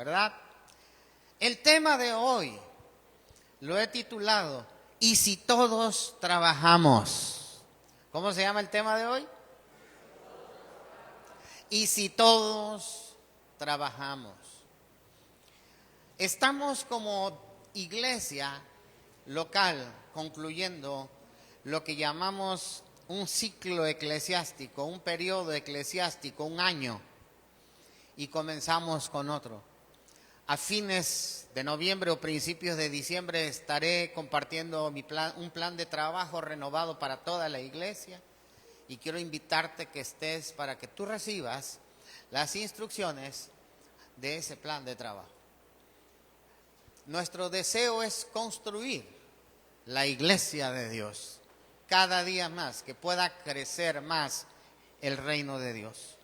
¿verdad? El tema de hoy lo he titulado ¿Y si todos trabajamos? ¿Cómo se llama el tema de hoy? ¿Y si todos trabajamos? Estamos como iglesia local concluyendo lo que llamamos un ciclo eclesiástico, un periodo eclesiástico, un año, y comenzamos con otro. A fines de noviembre o principios de diciembre estaré compartiendo un plan de trabajo renovado para toda la iglesia, y quiero invitarte que estés para que tú recibas las instrucciones de ese plan de trabajo. Nuestro deseo es construir la iglesia de Dios cada día más, que pueda crecer más el reino de Dios.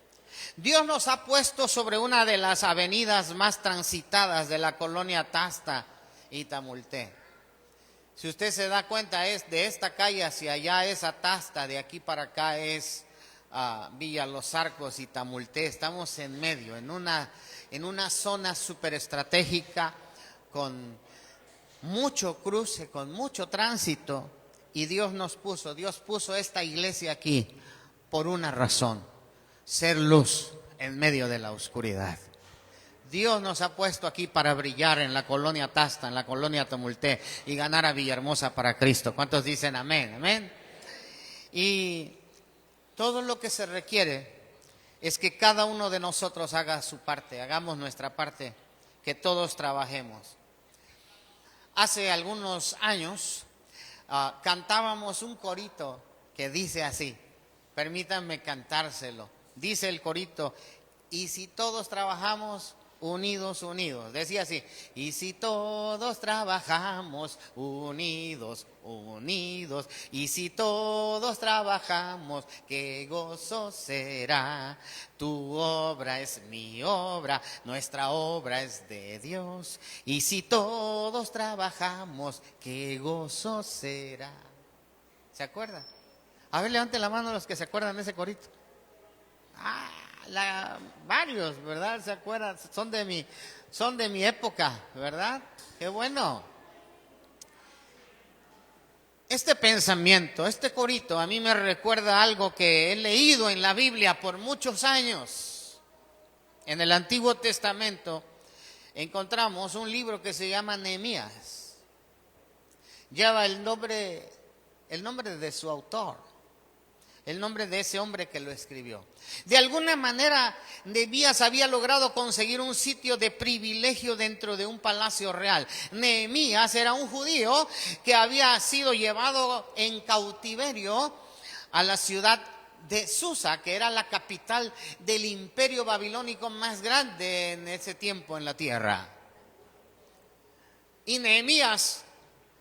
Dios nos ha puesto sobre una de las avenidas más transitadas de la colonia Tasta y Tamulté. Si usted se da cuenta, es de esta calle hacia allá es Atasta, de aquí para acá es Villa Los Arcos y Tamulté. Estamos en medio, en una zona súper estratégica, con mucho cruce, con mucho tránsito, y Dios puso esta iglesia aquí por una razón: ser luz en medio de la oscuridad. Dios nos ha puesto aquí para brillar en la colonia Tasta, en la colonia Tamulté, y ganar a Villahermosa para Cristo. ¿Cuántos dicen amén? Amén. Y todo lo que se requiere es que cada uno de nosotros haga su parte, hagamos nuestra parte, que todos trabajemos. Hace algunos años cantábamos un corito que dice así, permítanme cantárselo. Dice el corito: y si todos trabajamos unidos, unidos. Decía así: y si todos trabajamos unidos, unidos. Y si todos trabajamos, qué gozo será. Tu obra es mi obra, nuestra obra es de Dios. Y si todos trabajamos, qué gozo será. ¿Se acuerdan? A ver, levanten la mano los que se acuerdan de ese corito. Varios, ¿verdad? ¿Se acuerdan? Son de mi época, ¿verdad? Qué bueno. Este pensamiento, este corito, a mí me recuerda algo que he leído en la Biblia por muchos años. En el Antiguo Testamento encontramos un libro que se llama Nehemías. Lleva el nombre de su autor, el nombre de ese hombre que lo escribió. De alguna manera, Nehemías había logrado conseguir un sitio de privilegio dentro de un palacio real. Nehemías era un judío que había sido llevado en cautiverio a la ciudad de Susa, que era la capital del imperio babilónico más grande en ese tiempo en la tierra. Y Nehemías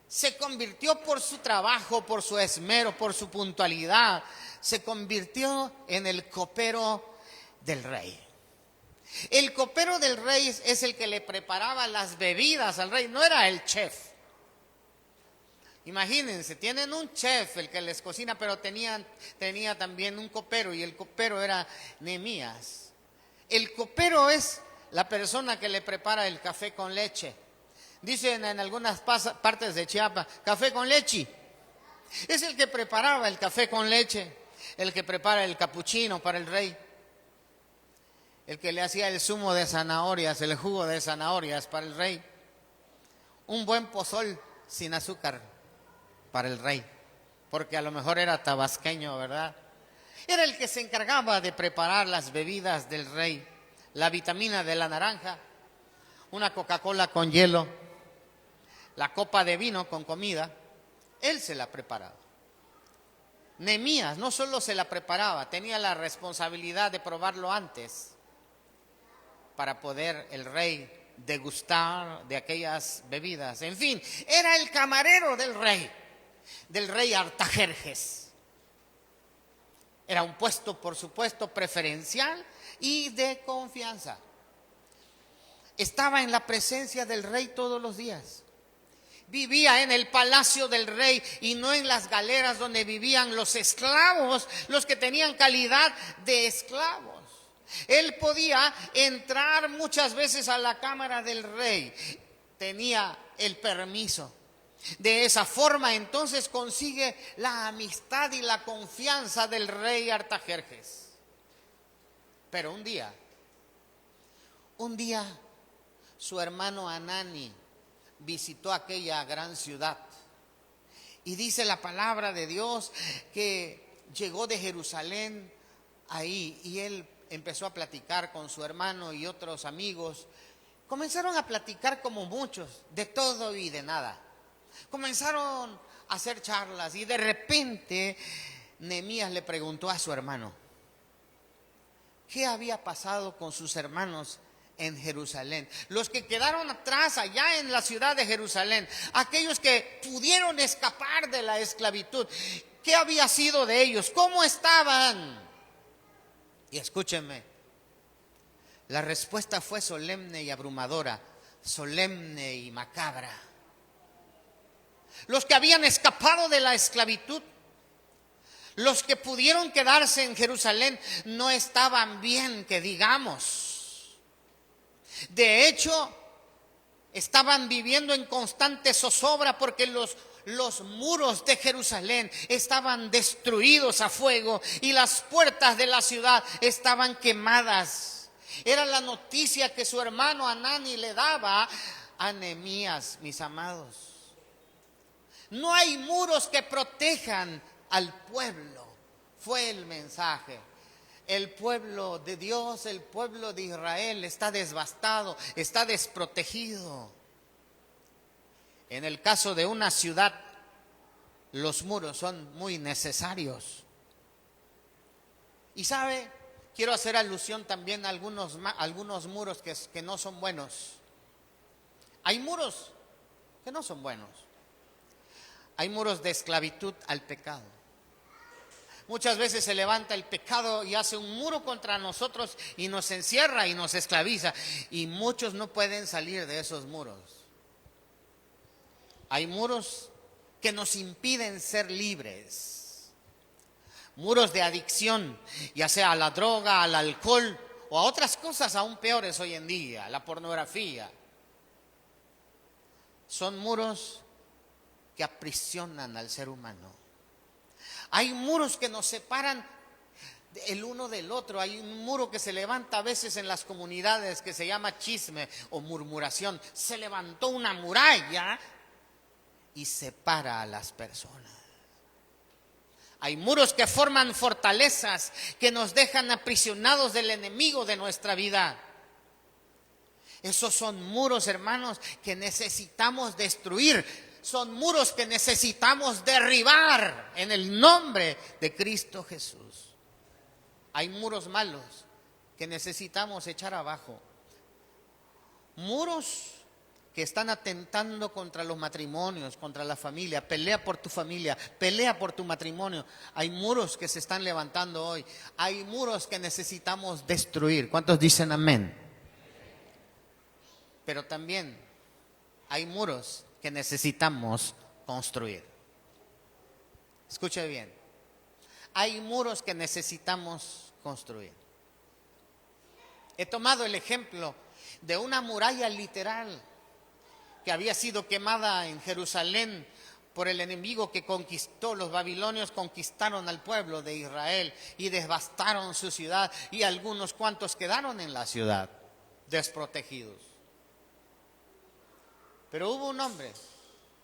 se convirtió, por su trabajo, por su esmero, por su puntualidad, se convirtió en el copero del rey. El copero del rey es el que le preparaba las bebidas al rey, no era el chef. Imagínense, tienen un chef, el que les cocina, pero tenía también un copero, y el copero era Nehemías. El copero es la persona que le prepara el café con leche. Dicen en algunas partes de Chiapas, café con leche. Es el que preparaba el café con leche, el que prepara el capuchino para el rey, el que le hacía el zumo de zanahorias, el jugo de zanahorias para el rey, un buen pozol sin azúcar para el rey, porque a lo mejor era tabasqueño, ¿verdad? Era el que se encargaba de preparar las bebidas del rey, la vitamina de la naranja, una Coca-Cola con hielo, la copa de vino con comida. Él se la preparaba. Nehemías no solo se la preparaba, tenía la responsabilidad de probarlo antes para poder el rey degustar de aquellas bebidas. En fin, era el camarero del rey Artajerjes. Era un puesto, por supuesto, preferencial y de confianza. Estaba en la presencia del rey todos los días. Vivía en el palacio del rey y no en las galeras donde vivían los esclavos, los que tenían calidad de esclavos. Él podía entrar muchas veces a la cámara del rey. Tenía el permiso. De esa forma entonces consigue la amistad y la confianza del rey Artajerjes. Pero un día su hermano Anani visitó aquella gran ciudad. Y dice la palabra de Dios que llegó de Jerusalén ahí y él empezó a platicar con su hermano y otros amigos. Comenzaron a platicar como muchos, de todo y de nada. Comenzaron a hacer charlas y de repente Nehemías le preguntó a su hermano qué había pasado con sus hermanos en Jerusalén, los que quedaron atrás allá en la ciudad de Jerusalén, aquellos que pudieron escapar de la esclavitud. ¿Qué había sido de ellos? ¿Cómo estaban? Y escúchenme, la respuesta fue solemne y abrumadora, solemne y macabra. Los que habían escapado de la esclavitud, los que pudieron quedarse en Jerusalén, no estaban bien, que digamos. De hecho, estaban viviendo en constante zozobra porque los muros de Jerusalén estaban destruidos a fuego y las puertas de la ciudad estaban quemadas. Era la noticia que su hermano Anani le daba a Nehemías, mis amados. No hay muros que protejan al pueblo, fue el mensaje. El pueblo de Dios, el pueblo de Israel está devastado, está desprotegido. En el caso de una ciudad, los muros son muy necesarios. Y sabe, quiero hacer alusión también a algunos muros que no son buenos. Hay muros que no son buenos. Hay muros de esclavitud al pecado. Muchas veces se levanta el pecado y hace un muro contra nosotros y nos encierra y nos esclaviza. Y muchos no pueden salir de esos muros. Hay muros que nos impiden ser libres. Muros de adicción, ya sea a la droga, al alcohol o a otras cosas aún peores hoy en día, la pornografía. Son muros que aprisionan al ser humano. Hay muros que nos separan el uno del otro. Hay un muro que se levanta a veces en las comunidades que se llama chisme o murmuración. Se levantó una muralla y separa a las personas. Hay muros que forman fortalezas que nos dejan aprisionados del enemigo de nuestra vida. Esos son muros, hermanos, que necesitamos destruir. Son muros que necesitamos derribar en el nombre de Cristo Jesús. Hay muros malos que necesitamos echar abajo. Muros que están atentando contra los matrimonios, contra la familia. Pelea por tu familia, pelea por tu matrimonio. Hay muros que se están levantando hoy. Hay muros que necesitamos destruir. ¿Cuántos dicen amén? Pero también hay muros que necesitamos construir. Escuche bien. Hay muros que necesitamos construir. He tomado el ejemplo de una muralla literal que había sido quemada en Jerusalén por el enemigo que conquistó. Los babilonios conquistaron al pueblo de Israel y devastaron su ciudad, y algunos cuantos quedaron en la ciudad desprotegidos. Pero hubo un hombre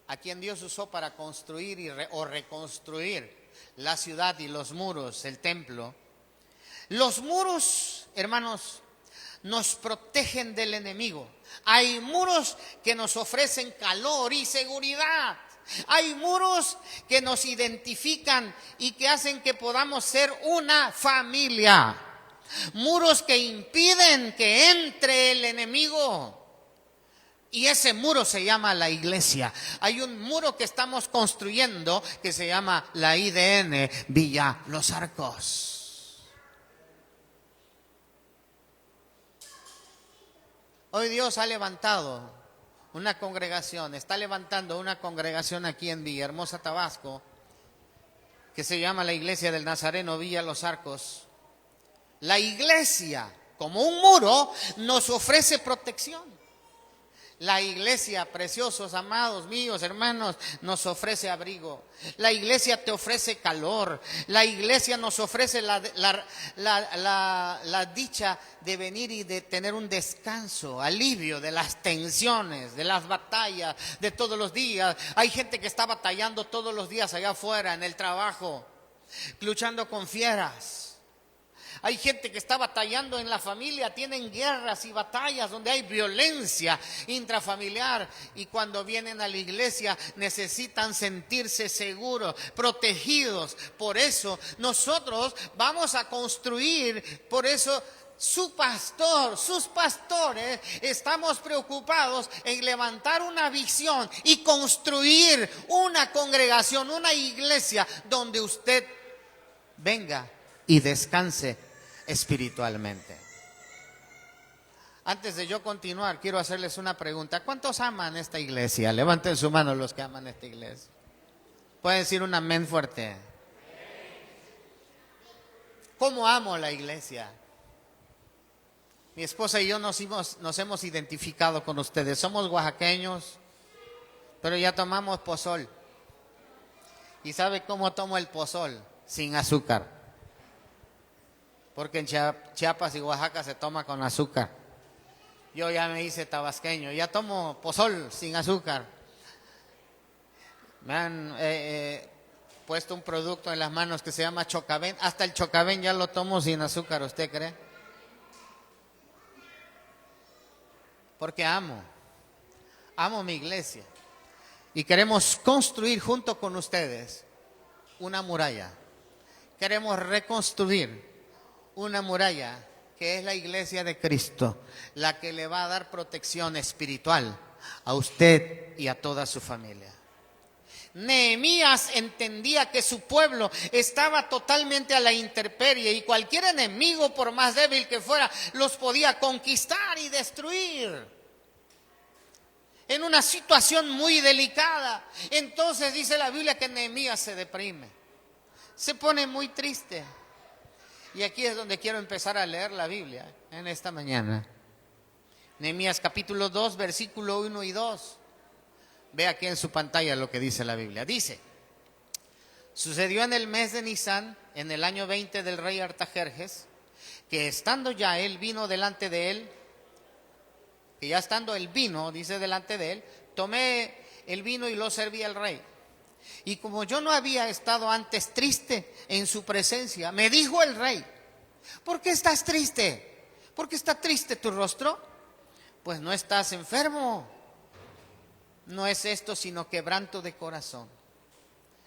a quien Dios usó para construir o reconstruir la ciudad y los muros, el templo. Los muros, hermanos, nos protegen del enemigo. Hay muros que nos ofrecen calor y seguridad. Hay muros que nos identifican y que hacen que podamos ser una familia. Muros que impiden que entre el enemigo. Y ese muro se llama la iglesia. Hay un muro que estamos construyendo que se llama la IDN Villa Los Arcos. Hoy Dios ha levantado una congregación, está levantando una congregación aquí en Villahermosa, Tabasco, que se llama la Iglesia del Nazareno Villa Los Arcos. La iglesia como un muro, nos ofrece protección. La iglesia, preciosos, amados míos, hermanos, nos ofrece abrigo. La iglesia te ofrece calor. La iglesia nos ofrece la dicha de venir y de tener un descanso, alivio de las tensiones, de las batallas de todos los días. Hay gente que está batallando todos los días allá afuera, en el trabajo, luchando con fieras. Hay gente que está batallando en la familia, tienen guerras y batallas donde hay violencia intrafamiliar, y cuando vienen a la iglesia necesitan sentirse seguros, protegidos. Por eso nosotros vamos a construir, por eso su pastor, sus pastores, estamos preocupados en levantar una visión y construir una congregación, una iglesia donde usted venga y descanse espiritualmente. Antes de yo continuar, quiero hacerles una pregunta. ¿Cuántos aman esta iglesia? Levanten su mano los que aman esta iglesia. Pueden decir un amén fuerte. ¿Cómo amo la iglesia? Mi esposa y yo nos hemos identificado con ustedes. Somos oaxaqueños, pero ya tomamos pozol. ¿Y sabe cómo tomo el pozol? Sin azúcar. Porque en Chiapas y Oaxaca se toma con azúcar. Yo ya me hice tabasqueño, ya tomo pozol sin azúcar. Me han puesto un producto en las manos que se llama Chocaben. Hasta el Chocaben ya lo tomo sin azúcar, ¿usted cree? Porque amo mi iglesia. Y queremos construir junto con ustedes una muralla. Queremos reconstruir una muralla que es la iglesia de Cristo, la que le va a dar protección espiritual a usted y a toda su familia. Nehemías entendía que su pueblo estaba totalmente a la intemperie y cualquier enemigo, por más débil que fuera, los podía conquistar y destruir. En una situación muy delicada. Entonces dice la Biblia que Nehemías se deprime, se pone muy triste. Y aquí es donde quiero empezar a leer la Biblia en esta mañana. Nehemías capítulo 2, versículo 1 y 2. Ve aquí en su pantalla lo que dice la Biblia. Dice: sucedió en el mes de Nisán, en el año 20 del rey Artajerjes, que estando ya él vino delante de él, que ya estando el vino, dice, delante de él, tomé el vino y lo serví al rey. Y como yo no había estado antes triste en su presencia, me dijo el rey: ¿por qué estás triste? ¿Por qué está triste tu rostro? Pues no estás enfermo. No es esto sino quebranto de corazón.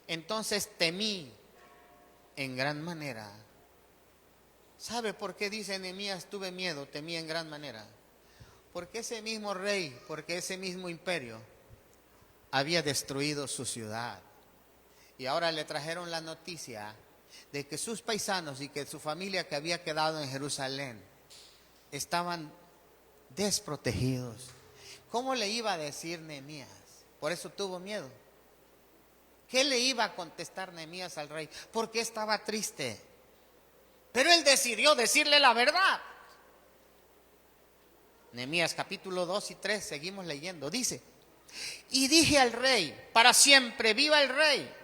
Entonces temí en gran manera. ¿Sabe por qué dice Nehemías? Tuve miedo, temí en gran manera. Porque ese mismo rey, porque ese mismo imperio había destruido su ciudad. Y ahora le trajeron la noticia de que sus paisanos y que su familia que había quedado en Jerusalén estaban desprotegidos. ¿Cómo le iba a decir Nehemías? Por eso tuvo miedo. ¿Qué le iba a contestar Nehemías al rey? Porque estaba triste. Pero él decidió decirle la verdad. Nehemías capítulo 2 y 3, seguimos leyendo. Dice: y dije al rey: para siempre viva el rey.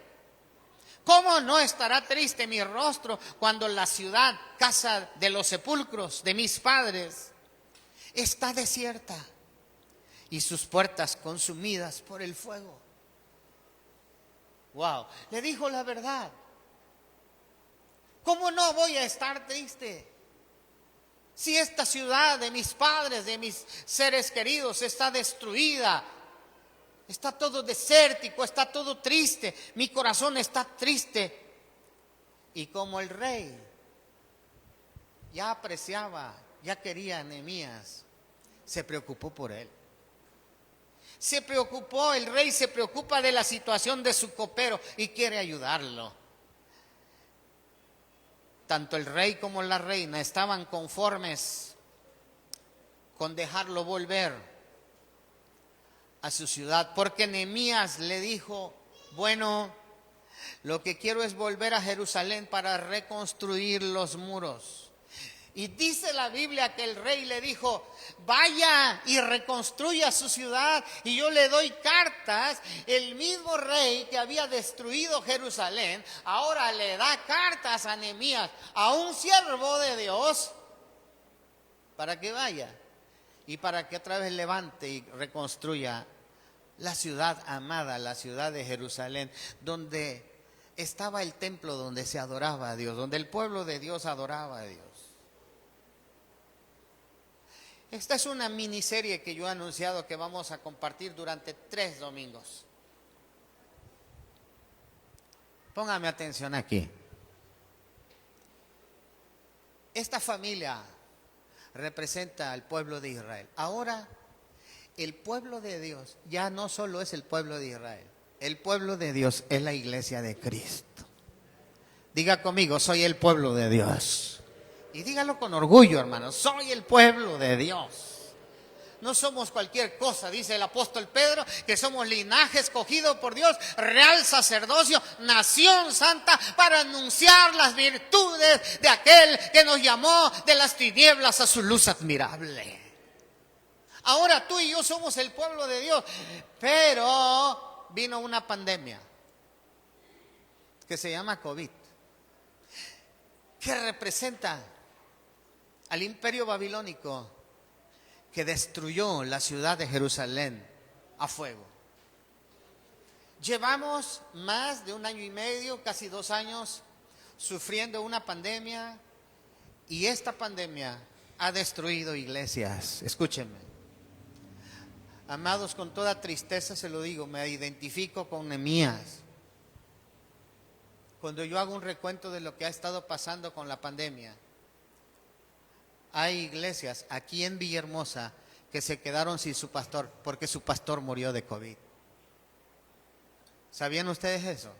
¿Cómo no estará triste mi rostro cuando la ciudad, casa de los sepulcros de mis padres, está desierta y sus puertas consumidas por el fuego? Wow, le dijo la verdad. ¿Cómo no voy a estar triste si esta ciudad de mis padres, de mis seres queridos, está destruida? Está todo desértico, está todo triste, mi corazón está triste. Y como el rey ya apreciaba, ya quería a Nehemías, se preocupó por él. Se preocupó, el rey se preocupa de la situación de su copero y quiere ayudarlo. Tanto el rey como la reina estaban conformes con dejarlo volver a su ciudad, porque Nehemías le dijo: bueno, lo que quiero es volver a Jerusalén para reconstruir los muros. Y dice la Biblia que el rey le dijo: vaya y reconstruya su ciudad y yo le doy cartas. El mismo rey que había destruido Jerusalén ahora le da cartas a Nehemías, a un siervo de Dios, para que vaya y para que otra vez levante y reconstruya la ciudad amada, la ciudad de Jerusalén, donde estaba el templo donde se adoraba a Dios, donde el pueblo de Dios adoraba a Dios. Esta es una miniserie que yo he anunciado que vamos a compartir durante 3 domingos. Póngame atención aquí. Esta familia representa al pueblo de Israel. Ahora, el pueblo de Dios ya no solo es el pueblo de Israel. El pueblo de Dios es la iglesia de Cristo. Diga conmigo: soy el pueblo de Dios. Y dígalo con orgullo, hermano: soy el pueblo de Dios. No somos cualquier cosa, dice el apóstol Pedro, que somos linaje escogido por Dios, real sacerdocio, nación santa, para anunciar las virtudes de aquel que nos llamó de las tinieblas a su luz admirable. Ahora tú y yo somos el pueblo de Dios, pero vino una pandemia que se llama COVID, que representa al imperio babilónico que destruyó la ciudad de Jerusalén a fuego. Llevamos más de 1 año y medio, casi 2 años, sufriendo una pandemia, y esta pandemia ha destruido iglesias. Escúchenme, amados, con toda tristeza se lo digo, me identifico con Nehemías. Cuando yo hago un recuento de lo que ha estado pasando con la pandemia, hay iglesias aquí en Villahermosa que se quedaron sin su pastor porque su pastor murió de COVID. ¿Sabían ustedes eso?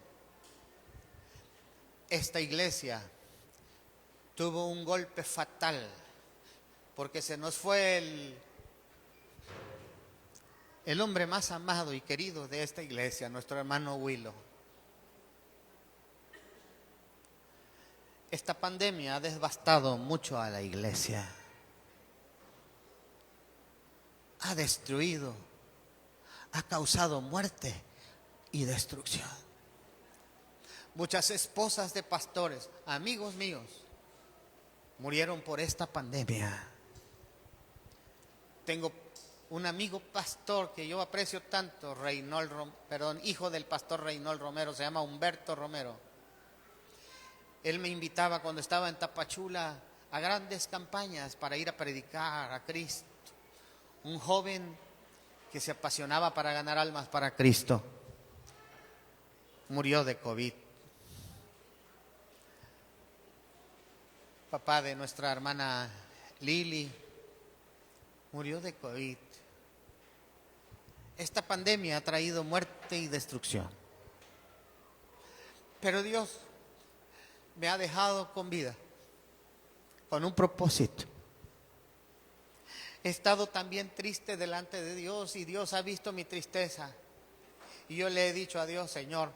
Esta iglesia tuvo un golpe fatal porque se nos fue el hombre más amado y querido de esta iglesia, nuestro hermano Willow. Esta pandemia ha devastado mucho a la iglesia. Ha destruido, ha causado muerte y destrucción. Muchas esposas de pastores, amigos míos, murieron por esta pandemia. Tengo un amigo pastor que yo aprecio tanto, hijo del pastor Reynold Romero, se llama Humberto Romero. Él me invitaba cuando estaba en Tapachula a grandes campañas para ir a predicar a Cristo. Un joven que se apasionaba para ganar almas para Cristo. Murió de COVID. Papá de nuestra hermana Lili murió de COVID. Esta pandemia ha traído muerte y destrucción. Pero Dios me ha dejado con vida, con un propósito. He estado también triste delante de Dios y Dios ha visto mi tristeza. Y yo le he dicho a Dios: Señor,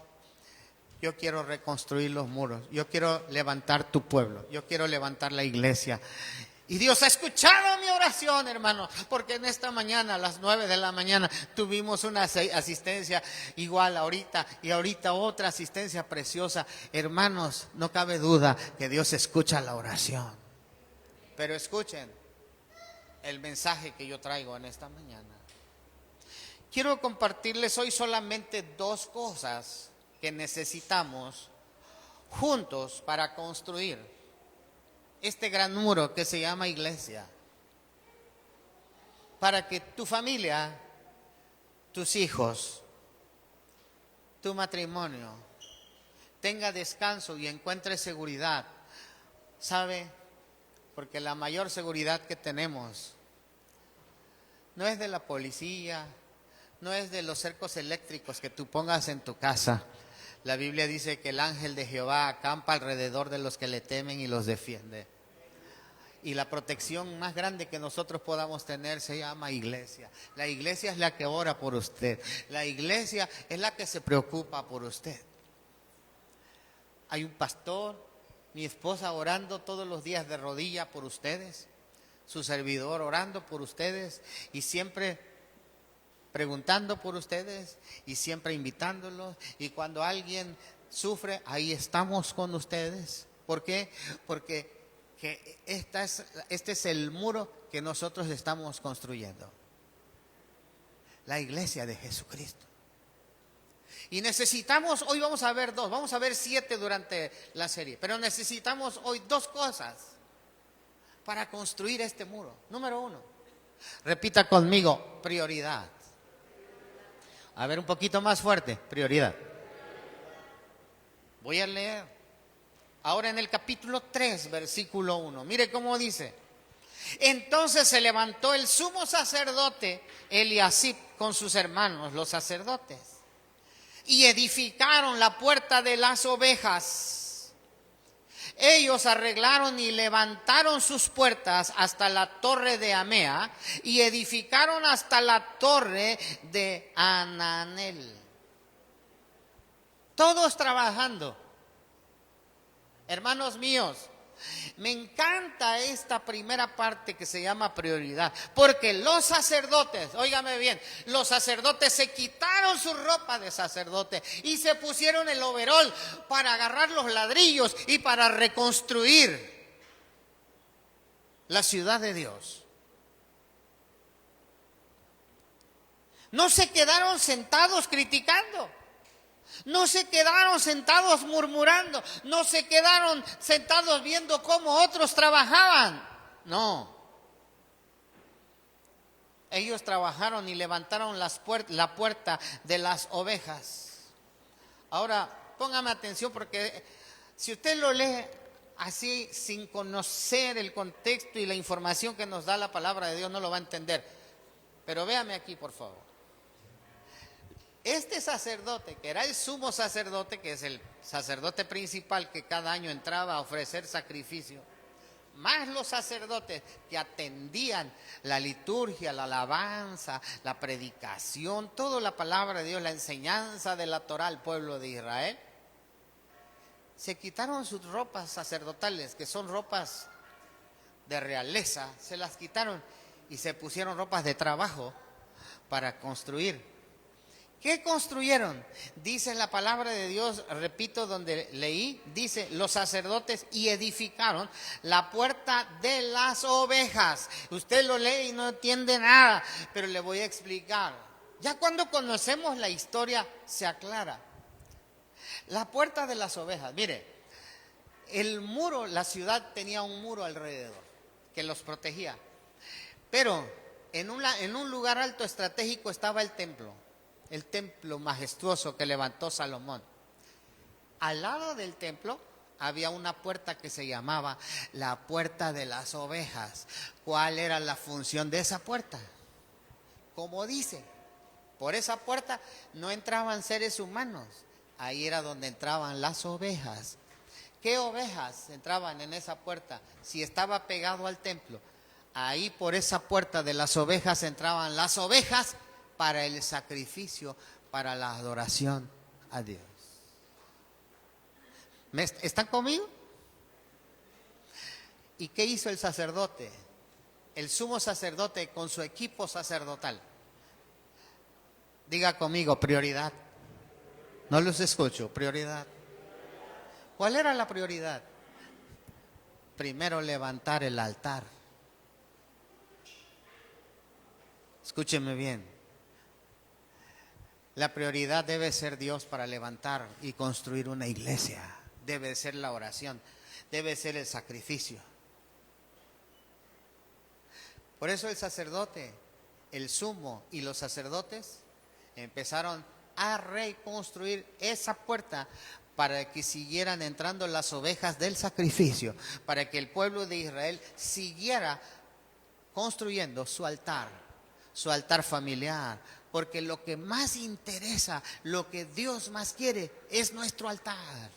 yo quiero reconstruir los muros, yo quiero levantar tu pueblo, yo quiero levantar la iglesia. Y Dios ha escuchado mi oración, hermano, porque en esta mañana, a las 9 de la mañana, tuvimos una asistencia igual ahorita, y ahorita otra asistencia preciosa. Hermanos, no cabe duda que Dios escucha la oración. Pero escuchen el mensaje que yo traigo en esta mañana. Quiero compartirles hoy solamente 2 cosas que necesitamos juntos para construir este gran muro que se llama iglesia, para que tu familia, tus hijos, tu matrimonio tenga descanso y encuentre seguridad. ¿Sabe? Porque la mayor seguridad que tenemos no es de la policía, no es de los cercos eléctricos que tú pongas en tu casa. La Biblia dice que el ángel de Jehová acampa alrededor de los que le temen y los defiende. Y la protección más grande que nosotros podamos tener se llama iglesia. La iglesia es la que ora por usted. La iglesia es la que se preocupa por usted. Hay un pastor, mi esposa orando todos los días de rodilla por ustedes, su servidor orando por ustedes y siempre preguntando por ustedes y siempre invitándolos. Y cuando alguien sufre, ahí estamos con ustedes. ¿Por qué? Porque este es el muro que nosotros estamos construyendo. La iglesia de Jesucristo. Y necesitamos, hoy vamos a ver dos, vamos a ver 7 durante la serie, pero necesitamos hoy 2 cosas para construir este muro. Número 1, repita conmigo, prioridad. A ver, un poquito más fuerte, prioridad. Voy a leer ahora en el capítulo 3, versículo 1. Mire cómo dice: entonces se levantó el sumo sacerdote Eliasib con sus hermanos, los sacerdotes, y edificaron la puerta de las ovejas. Ellos arreglaron y levantaron sus puertas hasta la torre de Amea y edificaron hasta la torre de Ananel. Todos trabajando. Hermanos míos, me encanta esta primera parte que se llama prioridad, porque los sacerdotes, óigame bien, los sacerdotes se quitaron su ropa de sacerdote y se pusieron el overol para agarrar los ladrillos y para reconstruir la ciudad de Dios. No se quedaron sentados criticando. No se quedaron sentados murmurando, no se quedaron sentados viendo cómo otros trabajaban. No. Ellos trabajaron y levantaron la puerta de las ovejas. Ahora, póngame atención porque si usted lo lee así sin conocer el contexto y la información que nos da la palabra de Dios, no lo va a entender. Pero véame aquí, por favor. Este sacerdote, que era el sumo sacerdote, que es el sacerdote principal que cada año entraba a ofrecer sacrificio, más los sacerdotes que atendían la liturgia, la alabanza, la predicación, toda la palabra de Dios, la enseñanza de la Torá al pueblo de Israel, se quitaron sus ropas sacerdotales, que son ropas de realeza, se las quitaron y se pusieron ropas de trabajo para construir. ¿Qué construyeron? Dice la palabra de Dios, repito donde leí, dice los sacerdotes y edificaron la puerta de las ovejas. Usted lo lee y no entiende nada, pero le voy a explicar. Ya cuando conocemos la historia se aclara. La puerta de las ovejas, mire, el muro, la ciudad tenía un muro alrededor que los protegía, pero en un lugar alto estratégico estaba el templo majestuoso que levantó Salomón. Al lado del templo había una puerta que se llamaba la puerta de las ovejas. ¿Cuál era la función de esa puerta? Como dice, por esa puerta no entraban seres humanos, ahí era donde entraban las ovejas. ¿Qué ovejas entraban en esa puerta? Si estaba pegado al templo, ahí por esa puerta de las ovejas entraban las ovejas para el sacrificio, para la adoración a Dios. ¿Están conmigo? ¿Y qué hizo el sacerdote? El sumo sacerdote con su equipo sacerdotal. Diga conmigo, prioridad. No los escucho, prioridad. ¿Cuál era la prioridad? Primero levantar el altar. Escúcheme bien. La prioridad debe ser Dios para levantar y construir una iglesia. Debe ser la oración, debe ser el sacrificio. Por eso el sacerdote, el sumo y los sacerdotes empezaron a reconstruir esa puerta para que siguieran entrando las ovejas del sacrificio, para que el pueblo de Israel siguiera construyendo su altar familiar. Porque lo que más interesa, lo que Dios más quiere es nuestro altar.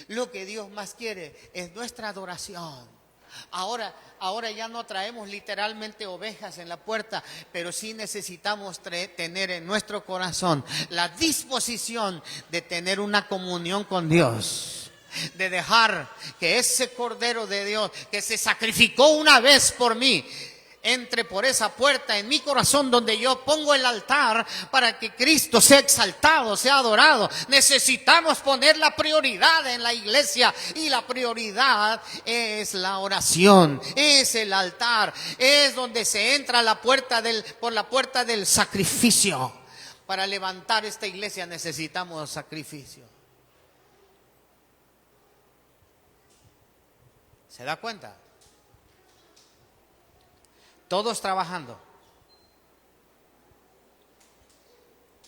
Lo que Dios más quiere es nuestra adoración. Ahora ya no traemos literalmente ovejas en la puerta, pero sí necesitamos tener en nuestro corazón la disposición de tener una comunión con Dios. de dejar que ese Cordero de Dios que se sacrificó una vez por mí entre por esa puerta en mi corazón, donde yo pongo el altar para que Cristo sea exaltado, sea adorado. Necesitamos poner la prioridad en la iglesia, y la prioridad es la oración, es el altar, es donde se entra por la puerta del sacrificio. Para levantar esta iglesia necesitamos sacrificio. ¿Se da cuenta? Todos trabajando.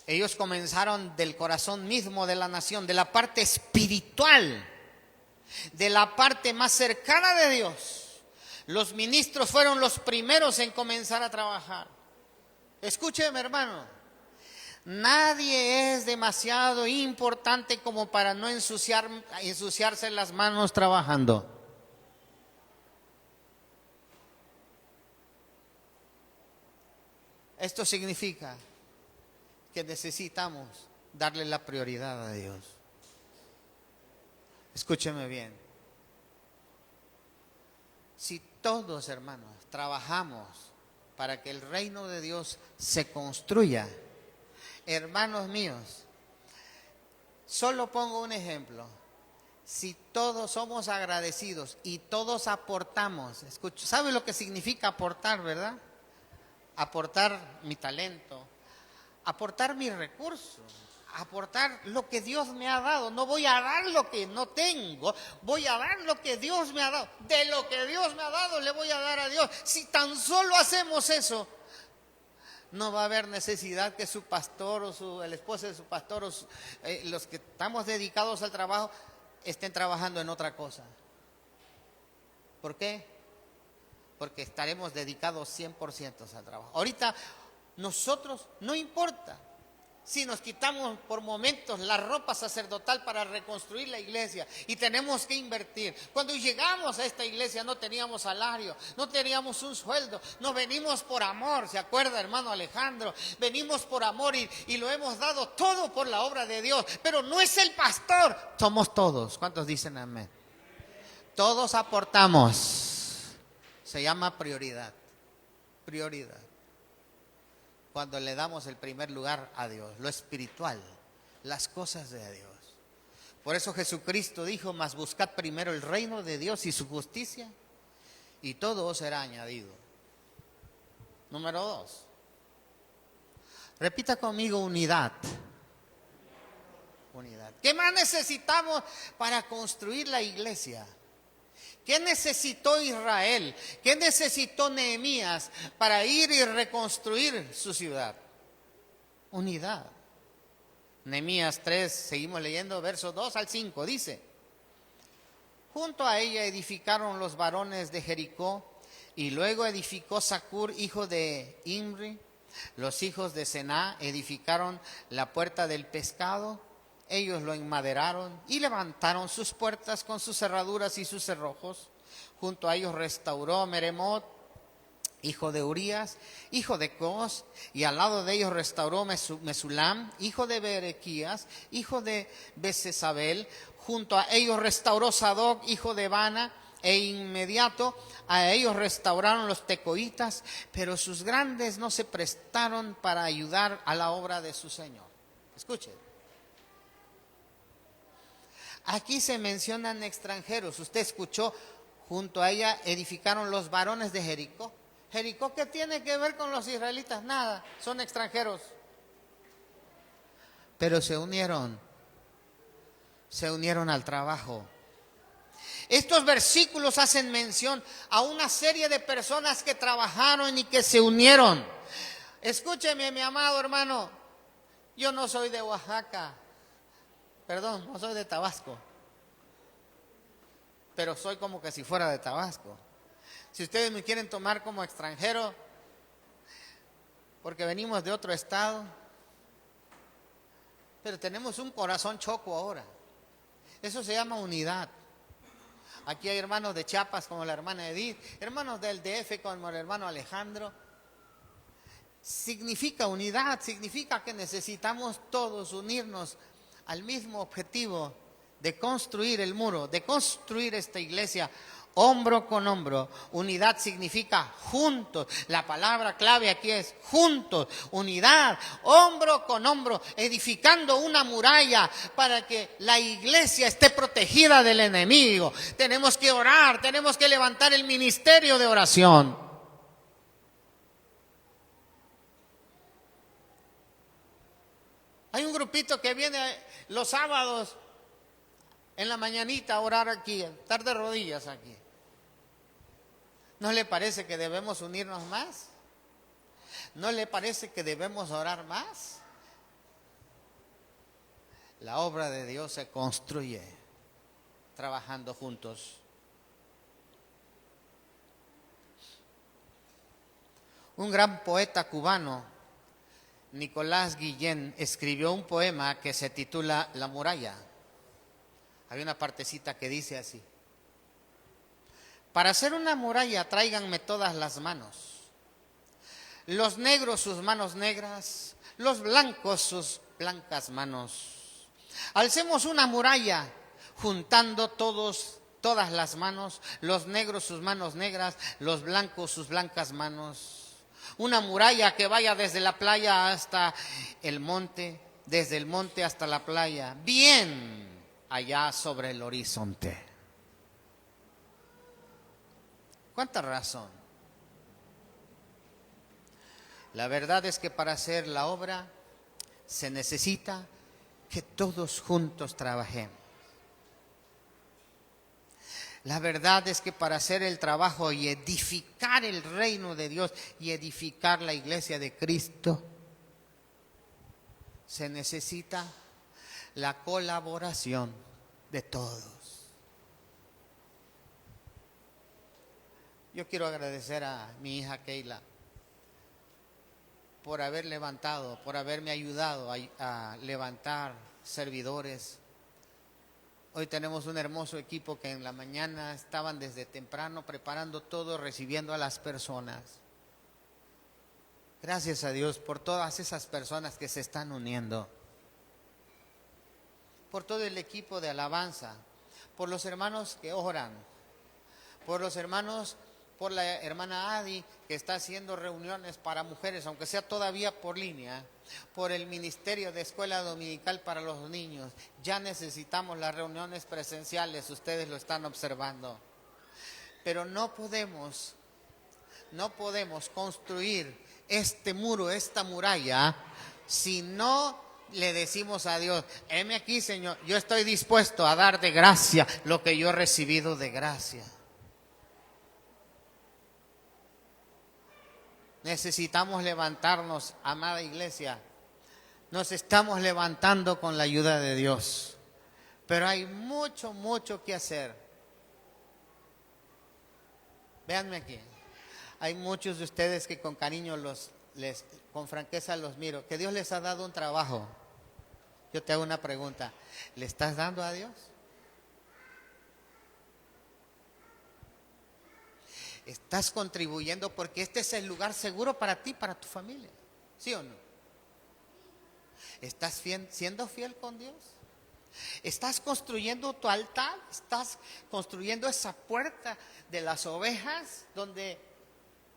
Ellos comenzaron del corazón mismo de la nación, de la parte espiritual, de la parte más cercana de Dios. Los ministros fueron los primeros en comenzar a trabajar. Escúcheme, hermano. Nadie es demasiado importante como para no ensuciarse las manos trabajando. Esto significa que necesitamos darle la prioridad a Dios. Escúcheme bien. Si todos, hermanos, trabajamos para que el reino de Dios se construya, hermanos míos, solo pongo un ejemplo. Si todos somos agradecidos y todos aportamos, ¿sabe lo que significa aportar, verdad? Aportar mi talento, aportar mi recurso, aportar lo que Dios me ha dado. No voy a dar lo que no tengo, voy a dar lo que Dios me ha dado. De lo que Dios me ha dado le voy a dar a Dios. Si tan solo hacemos eso, no va a haber necesidad que su pastor o el esposo de su pastor o los que estamos dedicados al trabajo estén trabajando en otra cosa. ¿Por qué? Porque estaremos dedicados 100% al trabajo. Ahorita nosotros, no importa si nos quitamos por momentos la ropa sacerdotal para reconstruir la iglesia y tenemos que invertir. Cuando llegamos a esta iglesia no teníamos salario, no teníamos un sueldo, nos venimos por amor, ¿se acuerda, hermano Alejandro? Venimos por amor y lo hemos dado todo por la obra de Dios, pero no es el pastor, somos todos. ¿Cuántos dicen amén? Todos aportamos. Se llama prioridad. Prioridad. Cuando le damos el primer lugar a Dios, lo espiritual, las cosas de Dios. Por eso Jesucristo dijo: mas buscad primero el reino de Dios y su justicia, y todo os será añadido. Número 2. Repita conmigo: unidad. Unidad. ¿Qué más necesitamos para construir la iglesia? ¿Qué necesitó Israel? ¿Qué necesitó Nehemías para ir y reconstruir su ciudad? Unidad. Nehemías 3, seguimos leyendo, versos 2 al 5, dice: junto a ella edificaron los varones de Jericó, y luego edificó Zacur, hijo de Imri. Los hijos de Sená edificaron la puerta del pescado. Ellos lo enmaderaron y levantaron sus puertas con sus cerraduras y sus cerrojos. Junto a ellos restauró Meremot, hijo de Urías, hijo de Cos, y al lado de ellos restauró Mesulam, hijo de Berequías, hijo de Besesabel. Junto a ellos restauró Sadoc, hijo de Bana, e inmediato a ellos restauraron los tecoitas, pero sus grandes no se prestaron para ayudar a la obra de su Señor. Escuchen. Aquí se mencionan extranjeros. Usted escuchó: junto a ella edificaron los varones de Jericó. ¿Jericó qué tiene que ver con los israelitas? Nada, son extranjeros. Pero se unieron al trabajo. Estos versículos hacen mención a una serie de personas que trabajaron y que se unieron. Escúcheme, mi amado hermano, yo no soy de Oaxaca. Perdón, no soy de Tabasco, pero soy como que si fuera de Tabasco. Si ustedes me quieren tomar como extranjero, porque venimos de otro estado, pero tenemos un corazón choco ahora. Eso se llama unidad. Aquí hay hermanos de Chiapas como la hermana Edith, hermanos del DF como el hermano Alejandro. Significa unidad, significa que necesitamos todos unirnos al mismo objetivo de construir el muro, de construir esta iglesia hombro con hombro. Unidad significa juntos. La palabra clave aquí es juntos, unidad, hombro con hombro, edificando una muralla para que la iglesia esté protegida del enemigo. Tenemos que orar, tenemos que levantar el ministerio de oración. Hay un grupito que viene los sábados en la mañanita a orar aquí, estar de rodillas aquí. ¿No le parece que debemos unirnos más? ¿No le parece que debemos orar más? La obra de Dios se construye trabajando juntos. Un gran poeta cubano, Nicolás Guillén, escribió un poema que se titula La muralla. Hay una partecita que dice así: para hacer una muralla tráiganme todas las manos, los negros sus manos negras, los blancos sus blancas manos. Alcemos una muralla juntando todas las manos, los negros sus manos negras, los blancos sus blancas manos. Una muralla que vaya desde la playa hasta el monte, desde el monte hasta la playa, bien allá sobre el horizonte. ¿Cuánta razón? La verdad es que para hacer la obra se necesita que todos juntos trabajemos. La verdad es que para hacer el trabajo y edificar el reino de Dios y edificar la iglesia de Cristo, se necesita la colaboración de todos. Yo quiero agradecer a mi hija Keila por haber levantado, por haberme ayudado a levantar servidores. Hoy tenemos un hermoso equipo que en la mañana estaban desde temprano preparando todo, recibiendo a las personas. Gracias a Dios por todas esas personas que se están uniendo, por todo el equipo de alabanza, por los hermanos que oran, por los hermanos, por la hermana Adi que está haciendo reuniones para mujeres, aunque sea todavía por línea, por el ministerio de escuela dominical para los niños. Ya necesitamos las reuniones presenciales, ustedes lo están observando. Pero no podemos construir este muro, esta muralla, si no le decimos a Dios: heme aquí, Señor, yo estoy dispuesto a dar de gracia lo que yo he recibido de gracia. Necesitamos levantarnos, amada iglesia. Nos estamos levantando con la ayuda de Dios, pero hay mucho que hacer. Véanme aquí. Hay muchos de ustedes que con cariño con franqueza los miro, que Dios les ha dado un trabajo. Yo te hago una pregunta: ¿le estás dando a Dios? ¿Estás contribuyendo? Porque este es el lugar seguro para ti, para tu familia. ¿Sí o no? ¿Estás siendo fiel con Dios? ¿Estás construyendo tu altar? ¿Estás construyendo esa puerta de las ovejas donde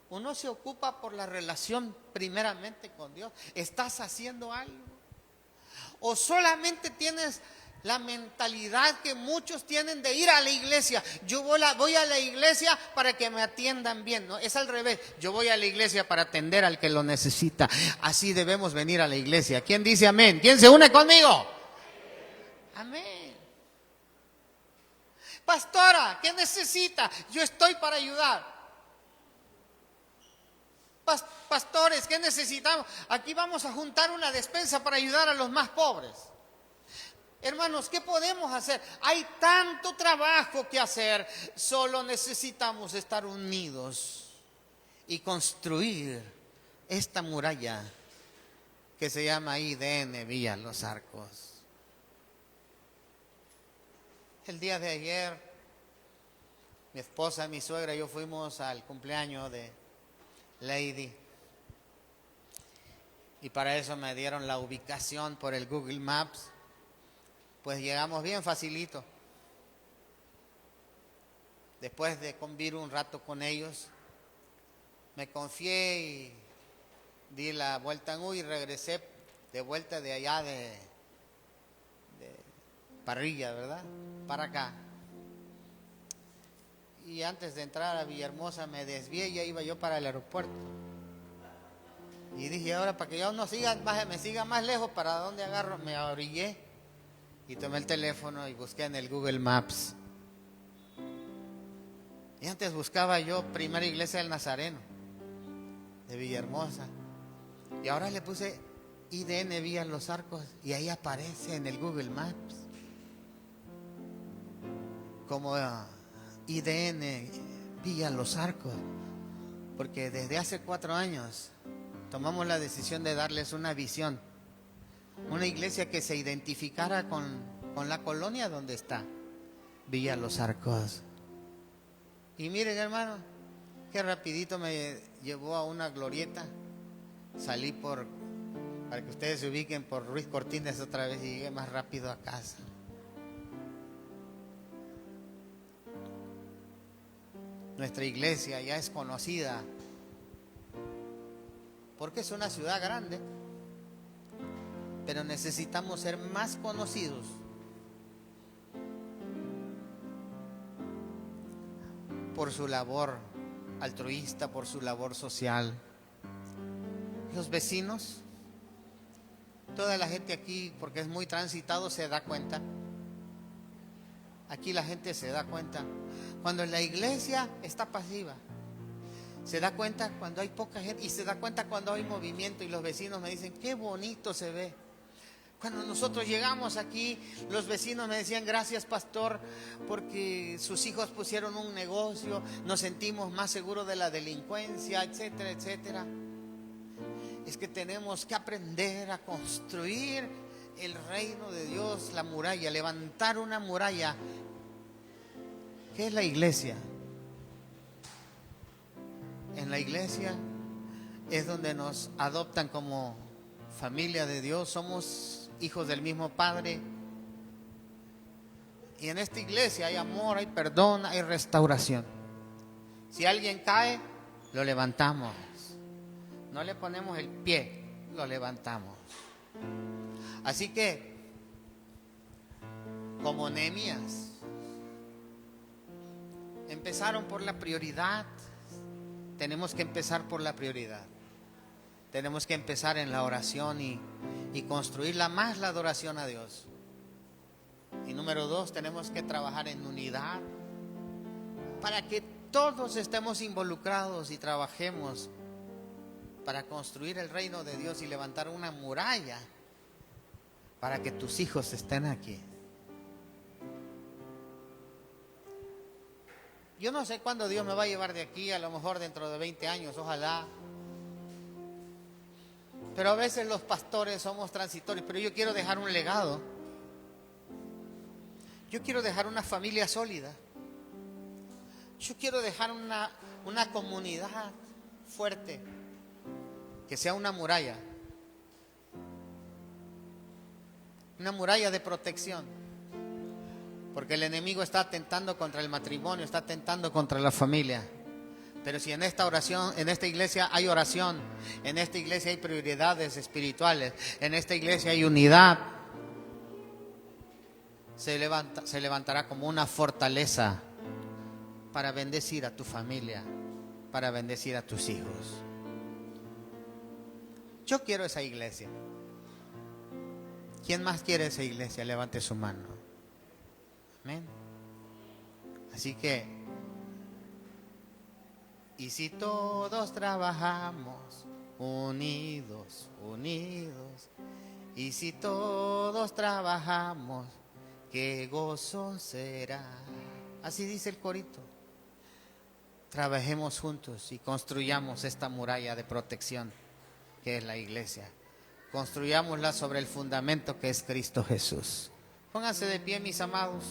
uno se ocupa por la relación primeramente con Dios? ¿Estás haciendo algo? ¿O solamente tienes la mentalidad que muchos tienen de ir a la iglesia? Yo voy a la iglesia para que me atiendan bien. No, es al revés. Yo voy a la iglesia para atender al que lo necesita. Así debemos venir a la iglesia. ¿Quién dice amén? ¿Quién se une conmigo? Amén. Pastora, ¿qué necesita? Yo estoy para ayudar. Pastores, ¿qué necesitamos? Aquí vamos a juntar una despensa para ayudar a los más pobres. Hermanos, ¿qué podemos hacer? Hay tanto trabajo que hacer. Solo necesitamos estar unidos y construir esta muralla que se llama IDN Villa Los Arcos. El día de ayer, mi esposa, mi suegra y yo fuimos al cumpleaños de Lady. Y para eso me dieron la ubicación por el Google Maps. Pues llegamos bien facilito. Después de convivir un rato con ellos, me confié y di la vuelta en U y regresé de vuelta de allá de Parrilla, ¿verdad? Para acá. Y antes de entrar a Villahermosa me desvié y ya iba yo para el aeropuerto. Y dije, ahora para que yo no siga, me siga más lejos, ¿para dónde agarro? Me orillé y tomé el teléfono y busqué en el Google Maps. Y antes buscaba yo Primera Iglesia del Nazareno de Villahermosa. Y ahora le puse IDN Villa Los Arcos y ahí aparece en el Google Maps como IDN Villa Los Arcos. Porque desde hace 4 años tomamos la decisión de darles una visión, una iglesia que se identificara con la colonia donde está Villa Los Arcos. Y miren, hermano, qué rapidito me llevó a una glorieta. Salí para que ustedes se ubiquen, por Ruiz Cortines otra vez y llegué más rápido a casa. Nuestra iglesia ya es conocida porque es una ciudad grande, pero necesitamos ser más conocidos por su labor altruista, por su labor social. Los vecinos, toda la gente aquí, porque es muy transitado, se da cuenta. Aquí la gente se da cuenta cuando la iglesia está pasiva, se da cuenta cuando hay poca gente y se da cuenta cuando hay movimiento. Y los vecinos me dicen, qué bonito se ve. Cuando nosotros llegamos aquí, los vecinos me decían, gracias pastor, porque sus hijos pusieron un negocio, nos sentimos más seguros de la delincuencia, etcétera, etcétera. Es que tenemos que aprender a construir el reino de Dios, la muralla, levantar una muralla. ¿Qué es la iglesia? En la iglesia es donde nos adoptan como familia de Dios, somos hijos del mismo Padre. Y en esta iglesia hay amor, hay perdón, hay restauración. Si alguien cae, lo levantamos. No le ponemos el pie, lo levantamos. Así que, como Nehemías, empezaron por la prioridad. Tenemos que empezar por la prioridad. Tenemos que empezar en la oración y construirla más, la adoración a Dios. Y número 2, tenemos que trabajar en unidad para que todos estemos involucrados y trabajemos para construir el reino de Dios y levantar una muralla para que tus hijos estén aquí. Yo no sé cuándo Dios me va a llevar de aquí, a lo mejor dentro de 20 años, ojalá. Pero a veces los pastores somos transitorios, pero yo quiero dejar un legado. Yo quiero dejar una familia sólida. Yo quiero dejar una comunidad fuerte, que sea una muralla de protección. Porque el enemigo está atentando contra el matrimonio, está atentando contra la familia. Pero si en esta oración, en esta iglesia hay oración, en esta iglesia hay prioridades espirituales, en esta iglesia hay unidad, se levantará como una fortaleza para bendecir a tu familia, para bendecir a tus hijos. Yo quiero esa iglesia. ¿Quién más quiere esa iglesia? Levante su mano. Amén. Así que, y si todos trabajamos unidos, y si todos trabajamos, qué gozo será. Así dice el corito. Trabajemos juntos y construyamos esta muralla de protección que es la iglesia. Construyámosla sobre el fundamento que es Cristo Jesús. Pónganse de pie, mis amados.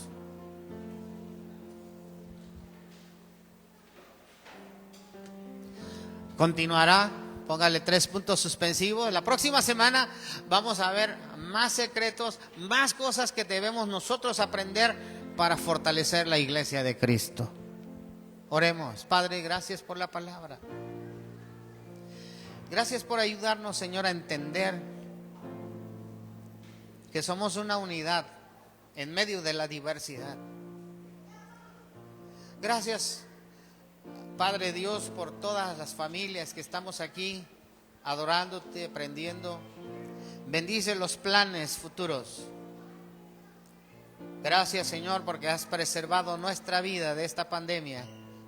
Continuará Póngale 3 puntos suspensivos. La próxima semana vamos a ver más secretos, más cosas que debemos nosotros aprender para fortalecer la iglesia de Cristo. Oremos. Padre, gracias por la palabra. Gracias por ayudarnos, Señor, a entender que somos una unidad en medio de la diversidad. Gracias, Padre Dios, por todas las familias que estamos aquí adorándote, aprendiendo. Bendice los planes futuros. Gracias, Señor, porque has preservado nuestra vida de esta pandemia.